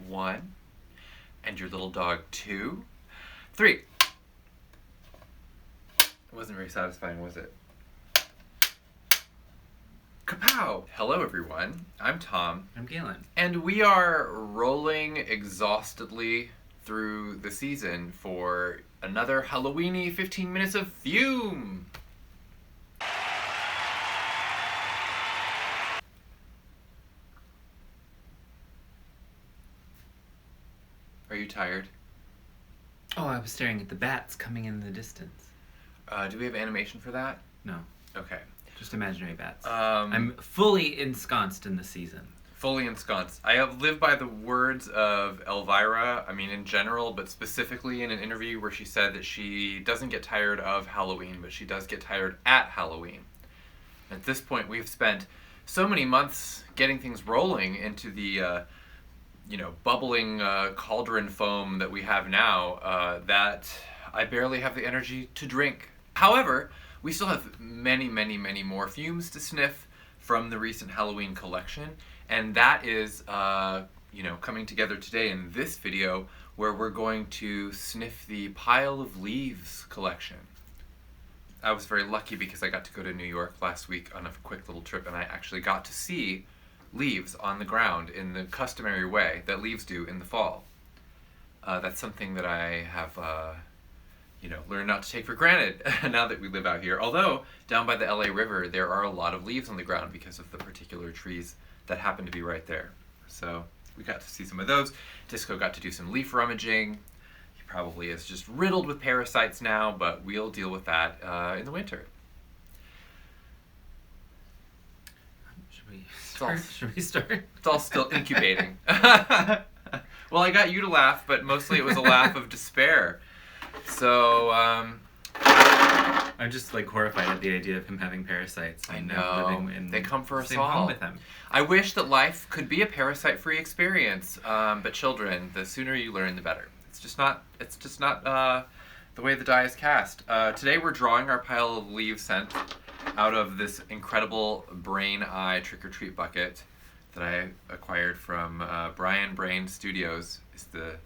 1. And your little dog 2. 3. It wasn't very satisfying, was it? Kapow! Hello everyone, I'm Tom. I'm Galen. And we are rolling exhaustedly through the season for another Halloweeny 15 minutes of FUME! Are you tired? Oh, I was staring at the bats coming in the distance. Do we have animation for that? No, Okay. just imaginary bats. I'm I'm fully ensconced in the season. fully ensconced. I have lived by the words of Elvira, in general, but specifically in an interview where she said that she doesn't get tired of Halloween, but she does get tired at Halloween. At this point, we've spent so many months getting things rolling into the bubbling cauldron foam that we have now, that I barely have the energy to drink. However, we still have many, many, many more fumes to sniff from the recent Halloween collection, and that is, coming together today in this video where we're going to sniff the Pile of Leaves collection. I was very lucky because I got to go to New York last week on a quick little trip, and I actually got to see leaves on the ground in the customary way that leaves do in the fall. That's something that I have, learned not to take for granted now that we live out here. Although, down by the LA River, there are a lot of leaves on the ground because of the particular trees that happen to be right there. So, we got to see some of those. Disco got to do some leaf rummaging. He probably is just riddled with parasites now, but we'll deal with that in the winter. Should we start? It's all still incubating. Well, I got you to laugh, but mostly it was a laugh of despair. So, I'm just horrified at the idea of him having parasites. I and know. living in They come for the us same all. home with him. I wish that life could be a parasite-free experience. But children, the sooner you learn, the better. It's just not the way the die is cast. Today we're drawing our Pile of Leaves scent out of this incredible Brain Eye trick-or-treat bucket that I acquired from Brian Brain Studios, is the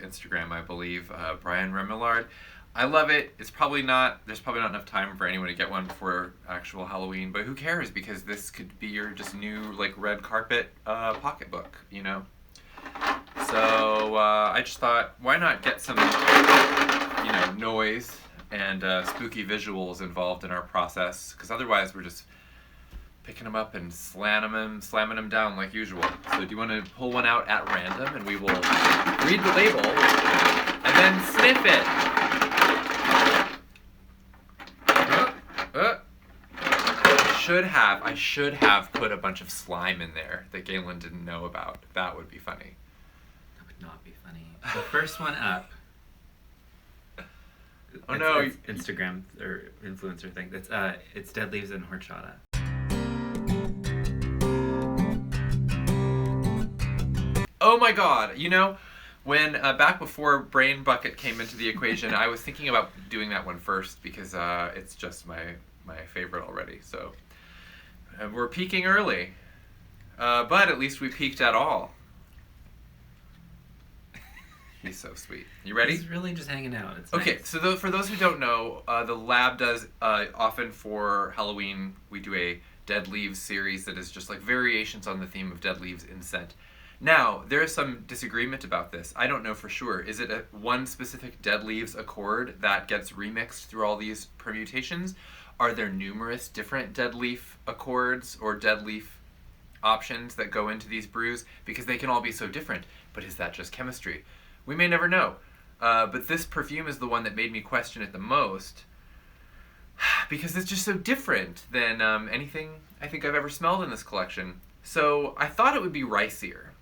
Instagram, I believe, Brian Remillard. I love it. There's probably not enough time for anyone to get one before actual Halloween, but who cares, because this could be your just new red carpet pocketbook, So I just thought, why not get some noise and spooky visuals involved in our process, because otherwise we're just picking them up and slamming them down like usual. So do you want to pull one out at random, and we will read the label and then sniff it? I should have put a bunch of slime in there that Galen didn't know about. That would be funny. That would not be funny. The first one up. Oh no! It's Instagram or influencer thing. It's Dead Leaves and HORCHATA. Oh my god! When back before Brain Bucket came into the equation, I was thinking about doing that one first because it's just my favorite already. So we're peaking early, but at least we peaked at all. He's so sweet. You ready? He's really just hanging out. It's Okay, nice. so for those who don't know, the lab does often for Halloween, we do a Dead Leaves series that is just variations on the theme of dead leaves in scent. Now, there is some disagreement about this. I don't know for sure. Is it one specific Dead Leaves accord that gets remixed through all these permutations? Are there numerous different dead leaf accords or dead leaf options that go into these brews? Because they can all be so different. But is that just chemistry? We may never know. But this perfume is the one that made me question it the most, because it's just so different than anything I think I've ever smelled in this collection. So I thought it would be ricier,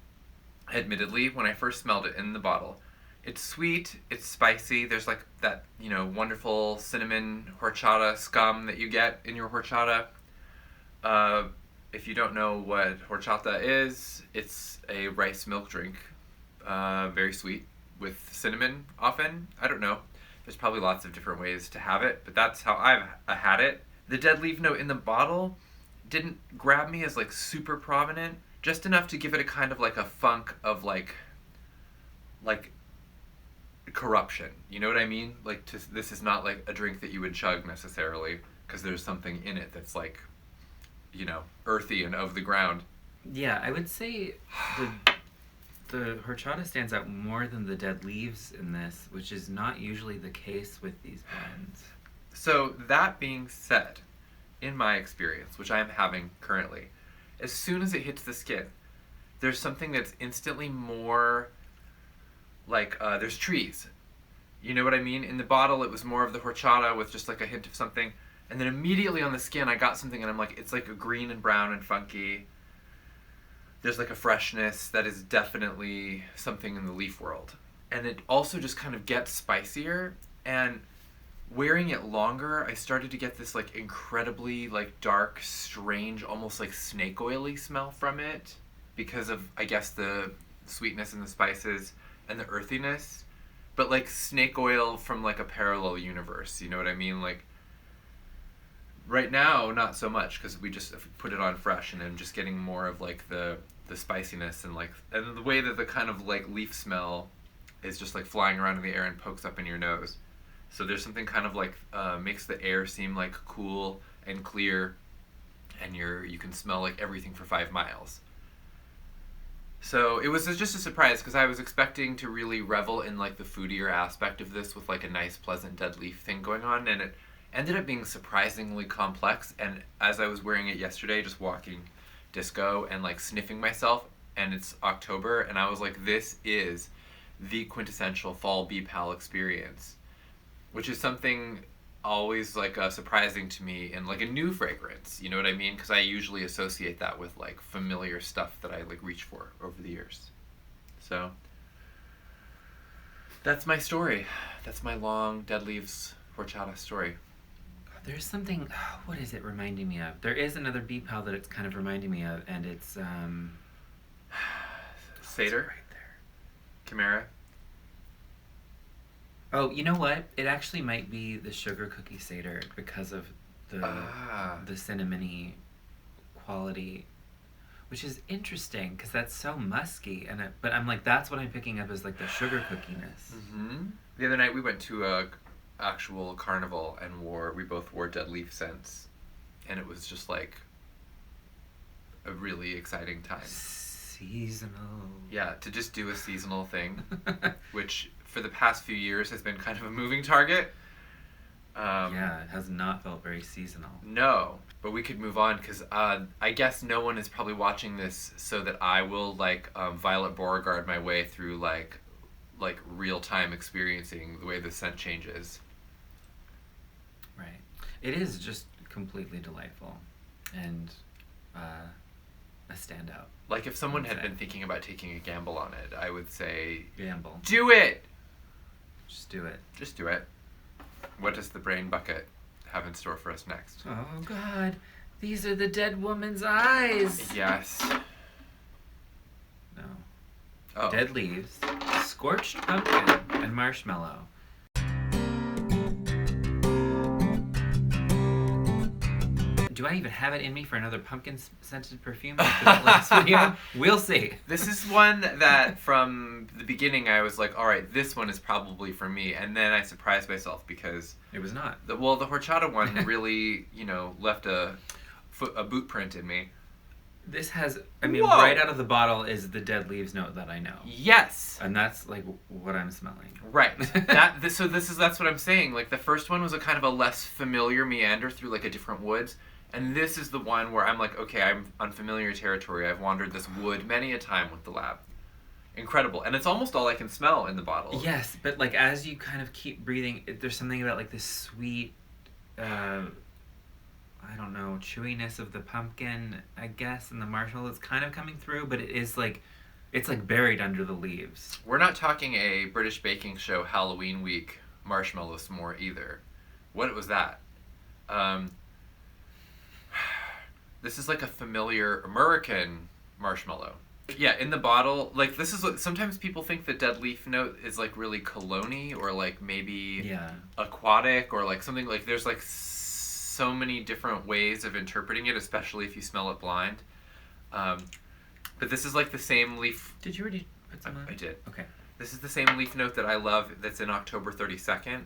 admittedly, when I first smelled it in the bottle. It's sweet, it's spicy, there's that, wonderful cinnamon horchata scum that you get in your horchata. If you don't know what horchata is, it's a rice milk drink, very sweet, with cinnamon often. I don't know. There's probably lots of different ways to have it, but that's how I've had it. The dead leaf note in the bottle didn't grab me as super prominent, just enough to give it a kind of like a funk of like corruption. You know what I mean? Like, this is not like a drink that you would chug necessarily, because there's something in it that's like, you know, earthy and of the ground. Yeah, I would say the horchata stands out more than the dead leaves in this, which is not usually the case with these blends. So that being said, in my experience, which I am having currently, as soon as it hits the skin, there's something that's instantly more like, there's trees. You know what I mean? In the bottle, it was more of the horchata with just like a hint of something. And then immediately on the skin, I got something and I'm like, it's like a green and brown and funky. There's like a freshness that is definitely something in the leaf world. And it also just kind of gets spicier. And wearing it longer, I started to get this like incredibly like dark, strange, almost like snake oily smell from it, because of, I guess, the sweetness and the spices and the earthiness. But like snake oil from like a parallel universe, you know what I mean? Like, right now, not so much, because we just put it on fresh, and I'm just getting more of like the spiciness and the way that the kind of like leaf smell is just like flying around in the air and pokes up in your nose. So there's something kind of like makes the air seem like cool and clear, and you can smell like everything for 5 miles. So it was just a surprise, because I was expecting to really revel in like the foodier aspect of this with like a nice pleasant dead leaf thing going on, and it ended up being surprisingly complex. And as I was wearing it yesterday, just walking disco and like sniffing myself, and it's October, and I was like, this is the quintessential fall bee pal experience, which is something always like surprising to me in like a new fragrance, you know what I mean? Because I usually associate that with like familiar stuff that I like reach for over the years. So that's my story. That's my long dead leaves horchata story. There's something, what is it reminding me of? There is another bee pal that it's kind of reminding me of, and it's Seder? Right there. Chimera? Oh, you know what? It actually might be the sugar cookie Seder, because of the cinnamony quality, which is interesting because that's so musky. But I'm like, that's what I'm picking up as like the sugar cookiness. Mm-hmm. The other night we went to a actual carnival and we both wore dead leaf scents, and it was just like a really exciting time. Seasonal. Yeah, to just do a seasonal thing, which for the past few years has been kind of a moving target. Yeah, it has not felt very seasonal. No, but we could move on, because I guess no one is probably watching this so that I will like Violet Beauregard my way through like real-time experiencing the way the scent changes. Right. It is just completely delightful and a standout. Like, if someone had been thinking about taking a gamble on it, I would say, gamble. Do it! Just do it. Just do it. What does the brain bucket have in store for us next? Oh, God. These are the dead woman's eyes. Yes. No. Oh. Dead leaves, scorched pumpkin, and marshmallow. Do I even have it in me for another pumpkin-scented perfume after that last video? We'll see. This is one that from the beginning I was like, all right, this one is probably for me. And then I surprised myself because... It was not. The horchata one really, left a boot print in me. This has, Whoa. Right out of the bottle is the dead leaves note that I know. Yes. And that's like what I'm smelling. Right. That's what I'm saying. Like, the first one was a kind of a less familiar meander through like a different woods. And this is the one where I'm like, okay, I'm on familiar territory. I've wandered this wood many a time with the lab. Incredible. And it's almost all I can smell in the bottle. Yes, but like as you kind of keep breathing, there's something about like this sweet, I don't know, chewiness of the pumpkin, I guess, and the marshmallow that's kind of coming through, but it is like, it's like buried under the leaves. We're not talking a British baking show Halloween week marshmallow s'more either. What was that? This is like a familiar American marshmallow. Yeah, in the bottle, like, this is what sometimes people think the dead leaf note is like really cologne-y or like maybe aquatic or like something. Like, there's like so many different ways of interpreting it, especially if you smell it blind. But this is like the same leaf. Did you already put some on? I did. Okay. This is the same leaf note that I love that's in October 32nd,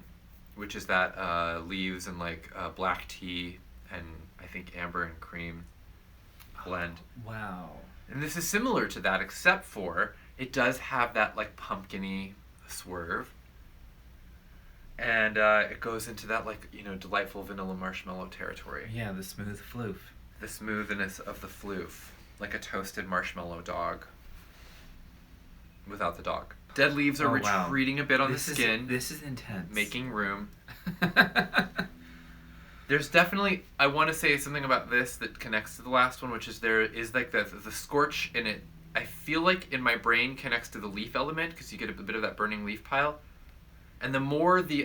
which is that leaves and like black tea and I think amber and cream blend. Oh, wow. And this is similar to that, except for it does have that like pumpkin-y swerve. And it goes into that like, you know, delightful vanilla marshmallow territory. Yeah, the smooth floof. The smoothness of the floof. Like a toasted marshmallow dog. Without the dog. Dead leaves are retreating a bit on the skin. This is intense. Making room. There's definitely, I want to say something about this that connects to the last one, which is there is like the scorch in it. I feel like in my brain connects to the leaf element because you get a bit of that burning leaf pile. And the more the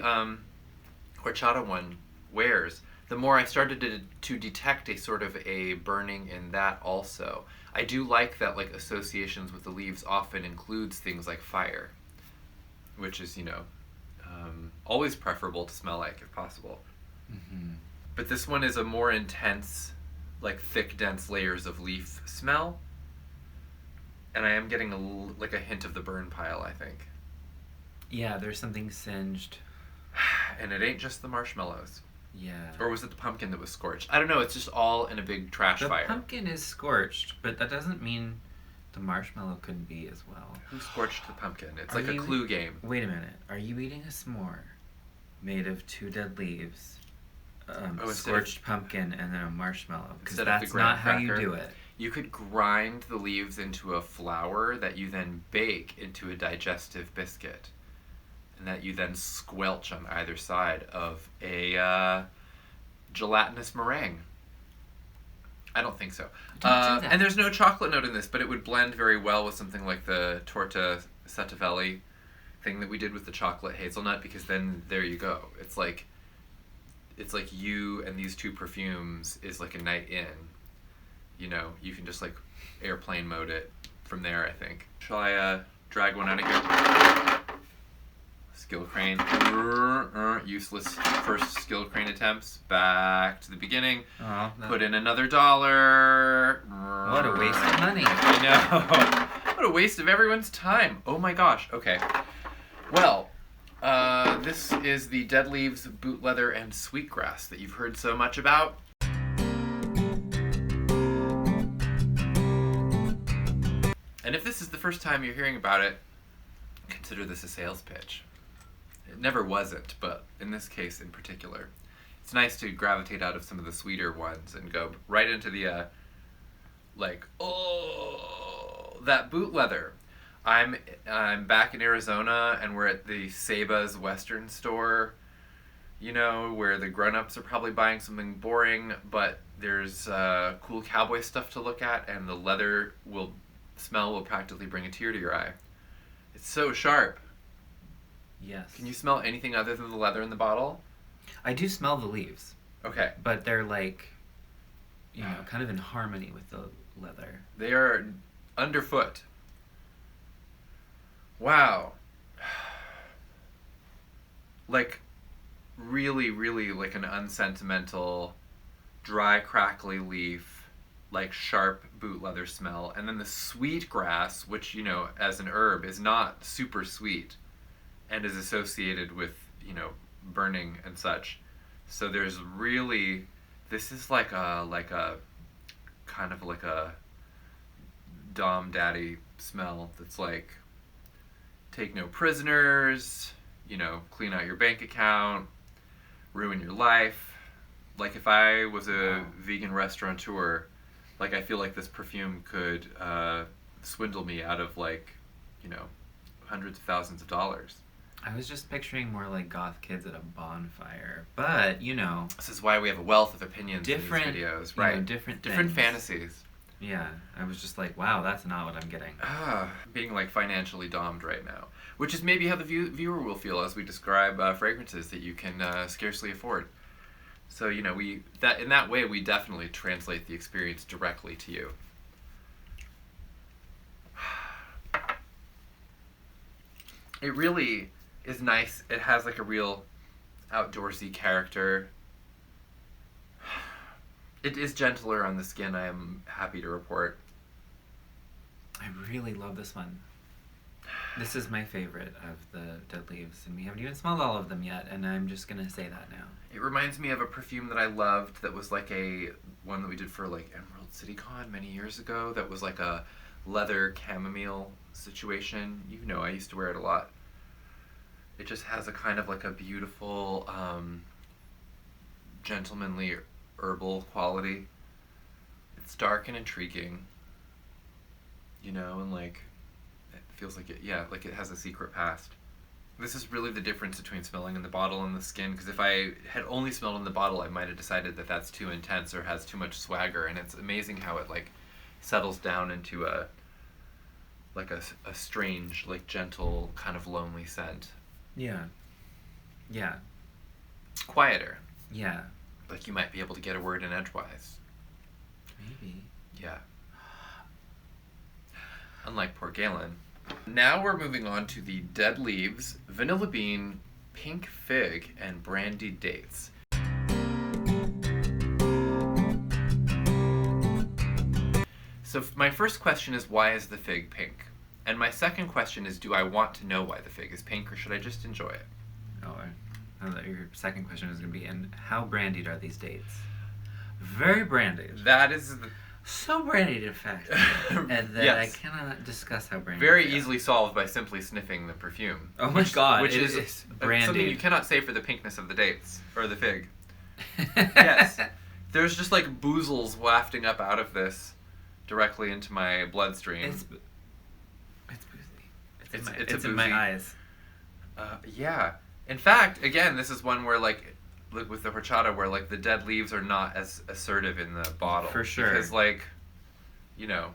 horchata one wears, the more I started to detect a sort of a burning in that also. I do like that like associations with the leaves often includes things like fire, which is, you know, always preferable to smell like if possible. Mm-hmm. But this one is a more intense, like thick, dense layers of leaf smell. And I am getting like a hint of the burn pile, I think. Yeah, there's something singed. And it ain't just the marshmallows. Yeah. Or was it the pumpkin that was scorched? I don't know, it's just all in a big trash fire. The pumpkin is scorched, but that doesn't mean the marshmallow couldn't be as well. Who scorched the pumpkin? It's like a clue game. Wait a minute. Are you eating a s'more made of 2 dead leaves, scorched pumpkin, and then a marshmallow? Because that's not how you do it. You could grind the leaves into a flour that you then bake into a digestive biscuit. And that you then squelch on either side of a gelatinous meringue. I don't think so. Don't do that. And there's no chocolate note in this, but it would blend very well with something like the torta settavelli thing that we did with the chocolate hazelnut, because then there you go. It's like you and these 2 perfumes is like a night in. You know, you can just like airplane mode it from there, I think. Shall I drag one out of here? Skill crane. Useless first skill crane attempts. Back to the beginning. Oh, no. Put in another $1. What a waste of money. I know. What a waste of everyone's time. Oh my gosh. Okay. Well, this is the Dead Leaves Boot Leather and Sweetgrass that you've heard so much about. And if this is the first time you're hearing about it, consider this a sales pitch. It never wasn't, but in this case in particular, it's nice to gravitate out of some of the sweeter ones and go right into the, that boot leather. I'm back in Arizona, and we're at the Seba's Western store, you know, where the grown-ups are probably buying something boring, but there's cool cowboy stuff to look at, and the leather smell will practically bring a tear to your eye. It's so sharp. Yes. Can you smell anything other than the leather in the bottle? I do smell the leaves. Okay. But they're like, you know, kind of in harmony with the leather. They are underfoot. Wow. Like, really, really like an unsentimental, dry, crackly leaf, like sharp boot leather smell. And then the sweetgrass, which, you know, as an herb is not super sweet and is associated with, you know, burning and such. So there's really, this is like a kind of like a Dom Daddy smell that's like, take no prisoners, you know, clean out your bank account, ruin your life. Like if I was a vegan restaurateur, like I feel like this perfume could swindle me out of like, you know, hundreds of thousands of dollars. I was just picturing more like goth kids at a bonfire, but you know. This is why we have a wealth of opinions in these videos, right? You know, different fantasies. Yeah, I was just like, wow, that's not what I'm getting. Being like financially domed right now, which is maybe how the viewer will feel as we describe fragrances that you can scarcely afford. So you know, in that way we definitely translate the experience directly to you. It really is nice. It has like a real outdoorsy character. It is gentler on the skin, I am happy to report. I really love this one. This is my favorite of the dead leaves, and we haven't even smelled all of them yet, and I'm just gonna say that now. It reminds me of a perfume that I loved that was like one that we did for like Emerald City Con many years ago that was like a leather chamomile situation. You know, I used to wear it a lot. It just has a kind of like a beautiful, gentlemanly herbal quality. It's dark and intriguing, you know, and like it feels like like it has a secret past. This is really the difference between smelling in the bottle and the skin, because if I had only smelled in the bottle, I might have decided that that's too intense or has too much swagger, and it's amazing how it like settles down into a strange, like gentle, kind of lonely scent. Yeah. Yeah. Quieter. Yeah. Like you might be able to get a word in edgewise. Maybe. Yeah. Unlike Port Galen. Now we're moving on to the Dead Leaves, Vanilla Bean, Pink Fig, and Brandied Dates. So my first question is, why is the fig pink? And my second question is, do I want to know why the fig is pink, or should I just enjoy it? Oh, I thought your second question was going to be, and how brandied are these dates? Very brandied. That is so brandied, in fact, and that yes. I cannot discuss how brandied. Very easily solved by simply sniffing the perfume. Oh my god, which is brandied. Something you cannot say for the pinkness of the dates or the fig. Yes, there's just like boozles wafting up out of this directly into my bloodstream. It's boozy. It's in my eyes. Yeah. In fact, again, this is one where like with the horchata, where like the dead leaves are not as assertive in the bottle. For sure. Because like, you know,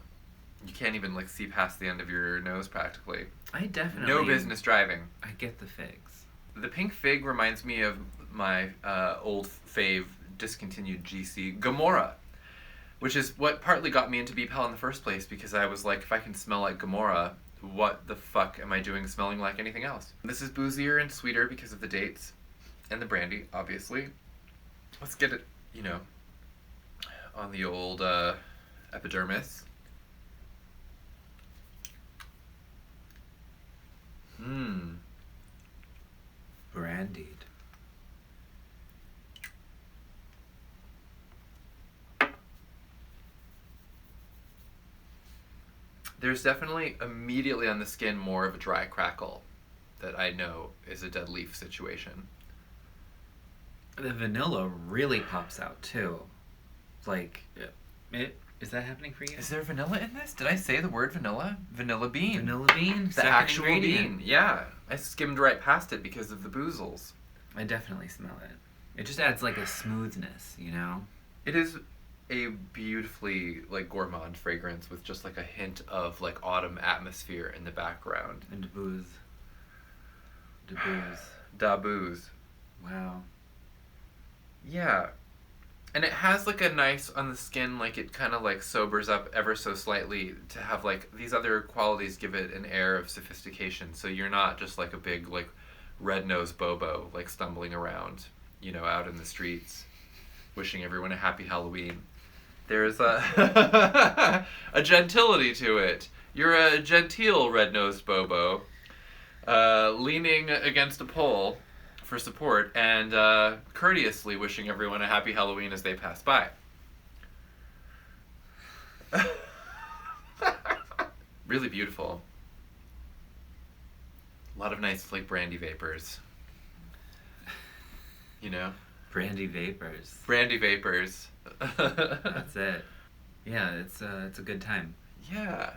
you can't even like see past the end of your nose practically. I definitely. No business driving. I get the figs. The pink fig reminds me of my old fave discontinued GC, Gomorrah. Which is what partly got me into BPAL in the first place, because I was like, if I can smell like Gomorrah, what the fuck am I doing smelling like anything else? This is boozier and sweeter because of the dates and the brandy, obviously. Let's get it, you know, on the old epidermis. Brandied. There's definitely immediately on the skin more of a dry crackle that I know is a dead leaf situation. The vanilla really pops out too. Like, is that happening for you? Is there vanilla in this? Did I say the word vanilla? Vanilla bean. Vanilla bean? The actual bean. Yeah. I skimmed right past it because of the boozles. I definitely smell it. It just adds like a smoothness, you know? It is a beautifully like gourmand fragrance with just like a hint of like autumn atmosphere in the background. And booze. The booze. Da booze. Wow. Yeah. And it has like a nice on the skin, like it kind of like sobers up ever so slightly to have like these other qualities give it an air of sophistication. So you're not just like a big like red-nosed bobo like stumbling around, you know, out in the streets wishing everyone a happy Halloween. There's a a gentility to it. You're a genteel red-nosed bobo leaning against a pole for support and courteously wishing everyone a happy Halloween as they pass by. Really beautiful. A lot of nice like brandy vapors. You know? Brandy vapors. Brandy vapors. That's it. Yeah, it's a good time. Yeah.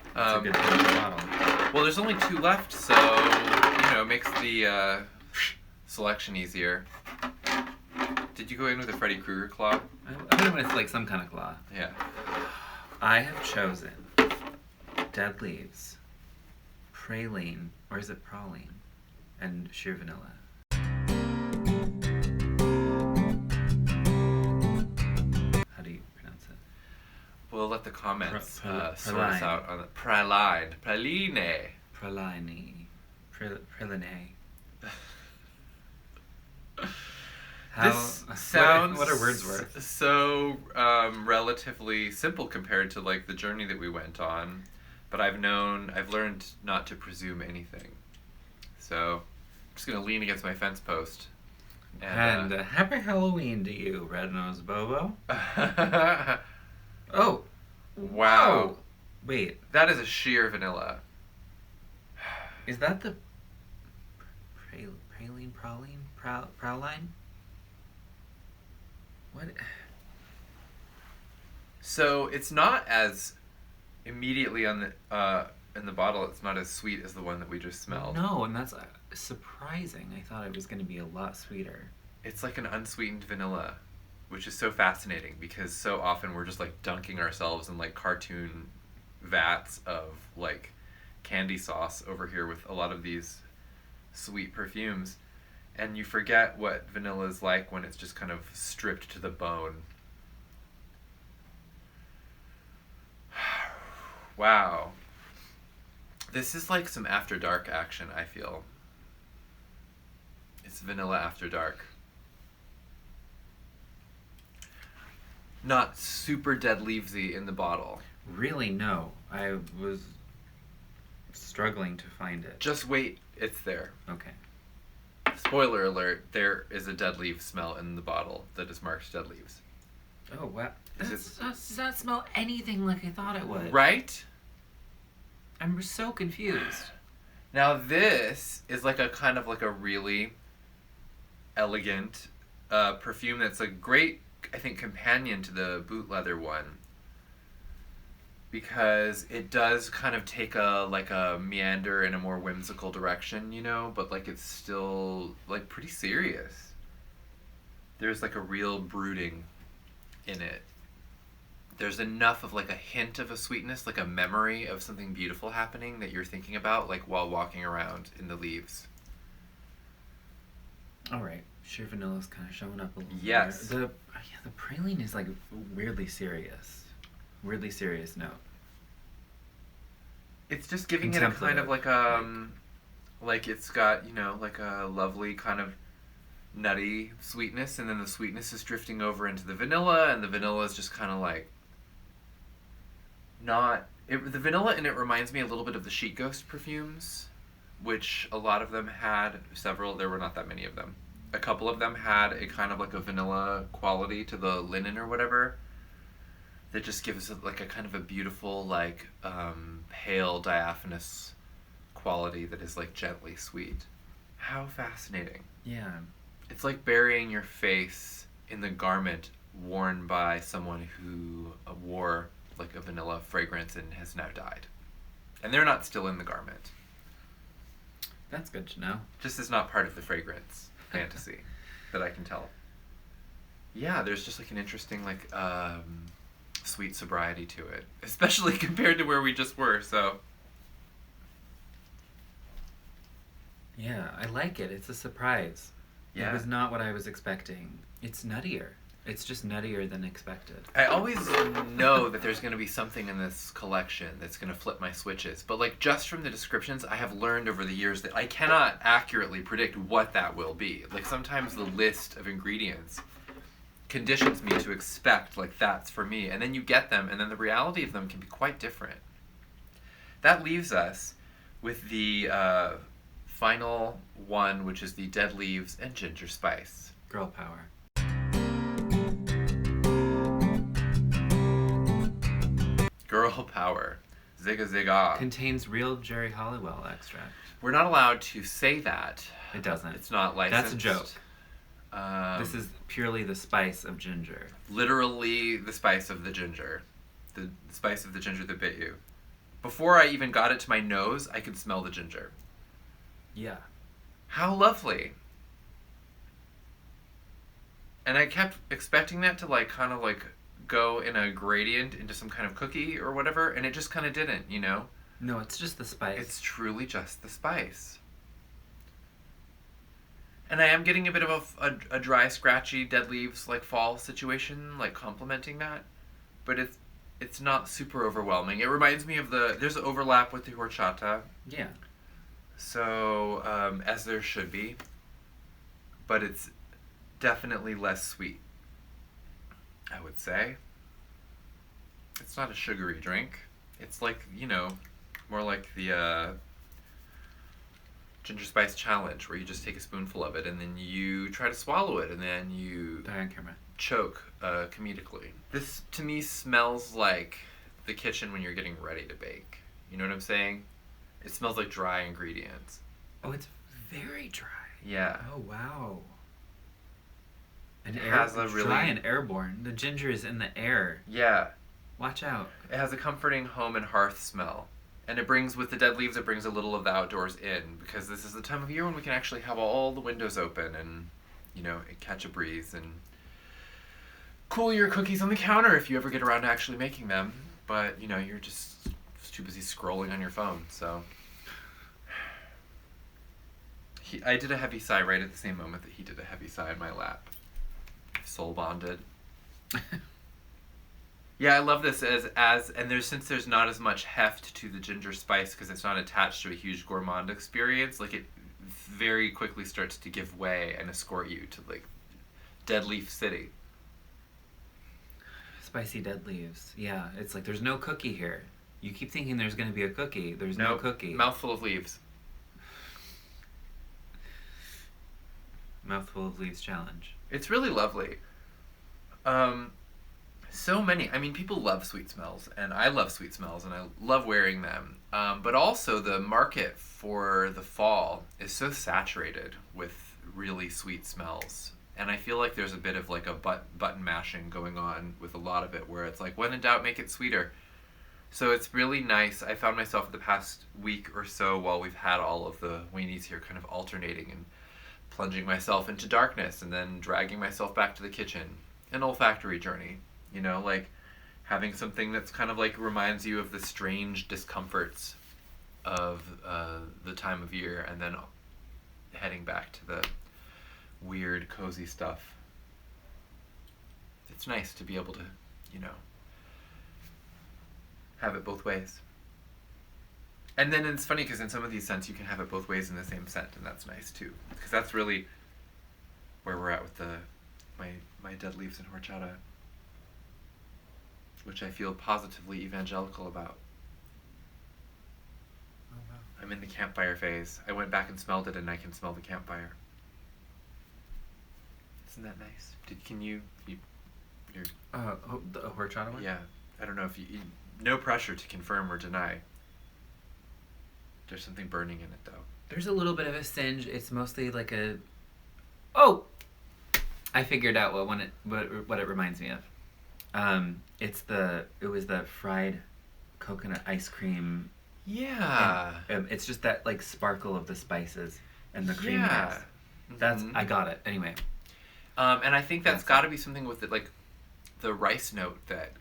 It's a good time in the bottle. Well, there's only 2 left, so you know, it makes the selection easier. Did you go in with a Freddy Krueger claw? I went with like some kind of claw. Yeah. I have chosen Dead Leaves, Praline, or is it Praline, and sheer vanilla. How do you pronounce it? We'll let the comments sort us Praline. out on the Praline. Praline. Praline. Praline. This sounds what are words worth? So relatively simple compared to like the journey that we went on. But I've learned not to presume anything. So I'm just going to lean against my fence post. And happy Halloween to you, Red-Nosed Bobo. Oh. Wow. Whoa. Wait. That is a sheer vanilla. Is that the praline? What? So it's not as immediately on the in the bottle. It's not as sweet as the one that we just smelled. No, and that's surprising. I thought it was going to be a lot sweeter. It's like an unsweetened vanilla, which is so fascinating because so often we're just like dunking ourselves in like cartoon vats of like candy sauce over here with a lot of these sweet perfumes, and you forget what vanilla is like when it's just kind of stripped to the bone. Wow. This is like some After Dark action, I feel. It's vanilla After Dark. Not super dead leavesy in the bottle. Really, no. I was struggling to find it. Just wait, it's there. Okay. Spoiler alert, there is a dead leaf smell in the bottle that is marked dead leaves. Oh, wow. Does that smell anything like I thought it would? Right? I'm so confused. Now this is like a kind of like a really elegant perfume that's a great, I think, companion to the boot leather one, because it does kind of take a meander in a more whimsical direction, you know, but like it's still like pretty serious. There's like a real brooding in it. There's enough of like a hint of a sweetness, like a memory of something beautiful happening that you're thinking about like while walking around in the leaves. All right. Sheer vanilla's kind of showing up a little. Yes. The praline is like weirdly serious note. It's just giving it a kind of like it's got, you know, like a lovely kind of nutty sweetness, and then the sweetness is drifting over into the vanilla, and the vanilla is just kind of like the vanilla in it reminds me a little bit of the Sheet Ghost perfumes, which a lot of them had there were not that many of them. A couple of them had a kind of like a vanilla quality to the linen or whatever that just gives it like a kind of a beautiful, like pale diaphanous quality that is like gently sweet. How fascinating. Yeah. It's like burying your face in the garment worn by someone who wore like a vanilla fragrance and has now died. And they're not still in the garment. That's good to know. Just is not part of the fragrance fantasy that I can tell. Yeah, there's just like an interesting like sweet sobriety to it, especially compared to where we just were, so. Yeah, I like it. It's a surprise. Yeah. It was not what I was expecting. It's nuttier. It's just nuttier than expected. I always know that there's going to be something in this collection that's going to flip my switches, but like just from the descriptions, I have learned over the years that I cannot accurately predict what that will be. Like sometimes the list of ingredients conditions me to expect like that's for me, and then you get them, and then the reality of them can be quite different. That leaves us with the final one, which is the dead leaves and ginger spice. Girl power. Girl power. Zigga zigga. Contains real Jerry Halliwell extract. We're not allowed to say that. It doesn't. It's not licensed. That's a joke. This is purely the spice of ginger. Literally the spice of the ginger. The spice of the ginger that bit you. Before I even got it to my nose, I could smell the ginger. Yeah. How lovely. And I kept expecting that to like kind of like go in a gradient into some kind of cookie or whatever, and it just kind of didn't, you know? No, it's just the spice. It's truly just the spice. And I am getting a bit of a dry, scratchy, dead leaves, like fall situation, like complementing that. But it's not super overwhelming. It reminds me of there's an overlap with the horchata. Yeah. So, as there should be. But it's definitely less sweet, I would say. It's not a sugary drink. It's like, you know, More like the ginger spice challenge, where you just take a spoonful of it and then you try to swallow it and then you Die on camera. choke comedically. This to me smells like the kitchen when you're getting ready to bake. You know what I'm saying? It smells like dry ingredients. Oh, it's very dry. Yeah. Oh, wow. And It has a really dry and airborne. The ginger is in the air. Yeah. Watch out. It has a comforting home and hearth smell. And it brings, with the dead leaves, it brings a little of the outdoors in, because this is the time of year when we can actually have all the windows open and, you know, catch a breeze and cool your cookies on the counter if you ever get around to actually making them. But, you know, you're just too busy scrolling on your phone, so. I did a heavy sigh right at the same moment that he did a heavy sigh in my lap. Soul bonded. Yeah, I love this since there's not as much heft to the ginger spice because it's not attached to a huge gourmand experience, like it very quickly starts to give way and escort you to like Dead Leaf City. Spicy dead leaves. Yeah, it's like there's no cookie here. You keep thinking there's going to be a cookie. There's no cookie. Mouthful of leaves. Mouthful of leaves challenge. It's really lovely. So many. I mean, people love sweet smells, and I love sweet smells, and I love wearing them. But also, the market for the fall is so saturated with really sweet smells. And I feel like there's a bit of like a button mashing going on with a lot of it, where it's like, when in doubt, make it sweeter. So it's really nice. I found myself the past week or so, while we've had all of the weenies here, kind of alternating and plunging myself into darkness and then dragging myself back to the kitchen. An olfactory journey. You know, like having something that's kind of like reminds you of the strange discomforts of the time of year, and then heading back to the weird, cozy stuff. It's nice to be able to, you know, have it both ways. And then it's funny because in some of these scents you can have it both ways in the same scent, and that's nice too. Because that's really where we're at with my dead leaves and horchata, which I feel positively evangelical about. Oh, wow. I'm in the campfire phase. I went back and smelled it, and I can smell the campfire. Isn't that nice? You're The horchata one? yeah. I don't know if you no pressure to confirm or deny. There's something burning in it, though. There's a little bit of a singe. It's mostly like a... Oh! I figured out what it reminds me of. It was the fried coconut ice cream. Yeah. And, it's just that like sparkle of the spices and the creaminess. Yeah. That's I got it. Anyway. And I think that's got to be something with it, like the rice note that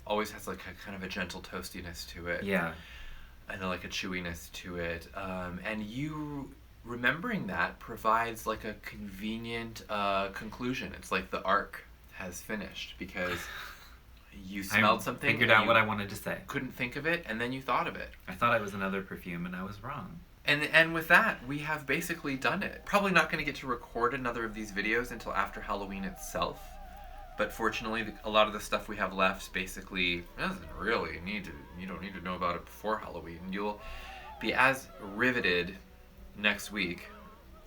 always has like a kind of a gentle toastiness to it. Yeah. And like a chewiness to it. And you remembering that provides like a convenient conclusion. It's like the arc has finished because you smelled something, figured out what I wanted to say, couldn't think of it, and then you thought of it. I thought it was another perfume, and I was wrong. And with that, we have basically done it. Probably not going to get to record another of these videos until after Halloween itself, but fortunately, a lot of the stuff we have left basically doesn't really you don't need to know about it before Halloween. You'll be as riveted next week,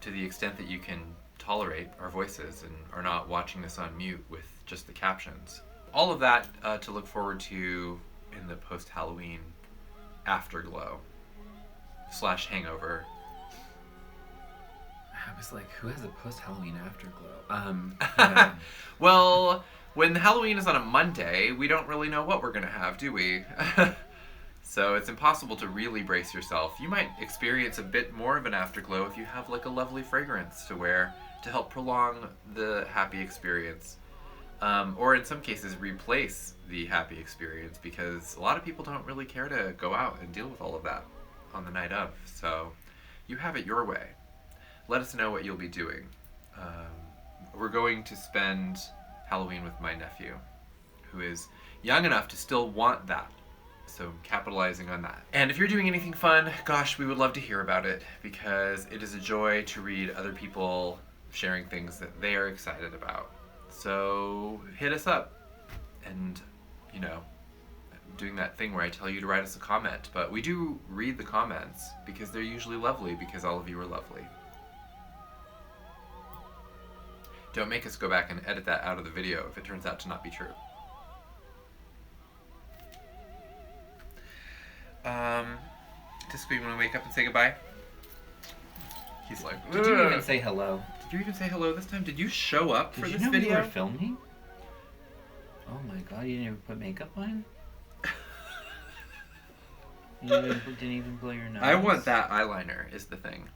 to the extent that you can tolerate our voices and are not watching this on mute with just the captions. All of that to look forward to in the post-Halloween afterglow / hangover. I was like, who has a post-Halloween afterglow? Well, when Halloween is on a Monday, we don't really know what we're going to have, do we? So it's impossible to really brace yourself. You might experience a bit more of an afterglow if you have like a lovely fragrance to wear to help prolong the happy experience. Or in some cases replace the happy experience, because a lot of people don't really care to go out and deal with all of that on the night of. So you have it your way. Let us know what you'll be doing. We're going to spend Halloween with my nephew, who is young enough to still want that. So capitalizing on that. And if you're doing anything fun, gosh, we would love to hear about it, because it is a joy to read other people sharing things that they are excited about. So hit us up and, doing that thing where I tell you to write us a comment, but we do read the comments because they're usually lovely because all of you are lovely. Don't make us go back and edit that out of the video if it turns out to not be true. Disco, you want to wake up and say goodbye? He's like, ugh. Did you even say hello? Did you even say hello this time? Did you show up for this video? Did you know we were filming? Oh my god, you didn't even put makeup on? You didn't even blow your nose? I want that eyeliner is the thing.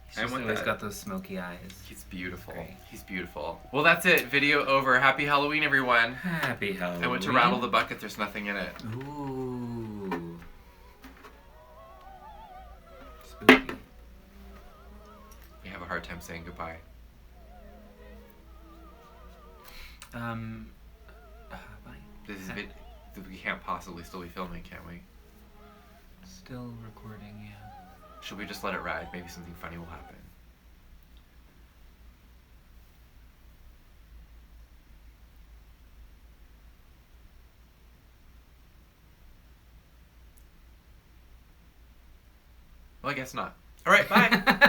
He's always got those smoky eyes. He's beautiful. Great. He's beautiful. Well, that's it. Video over. Happy Halloween, everyone. Happy Halloween. I went to rattle the bucket. There's nothing in it. Ooh. Spooky. You have a hard time saying goodbye. Bye. This is we can't possibly still be filming, can we? Still recording, yeah. Should we just let it ride? Maybe something funny will happen. Well, I guess not. All right, bye.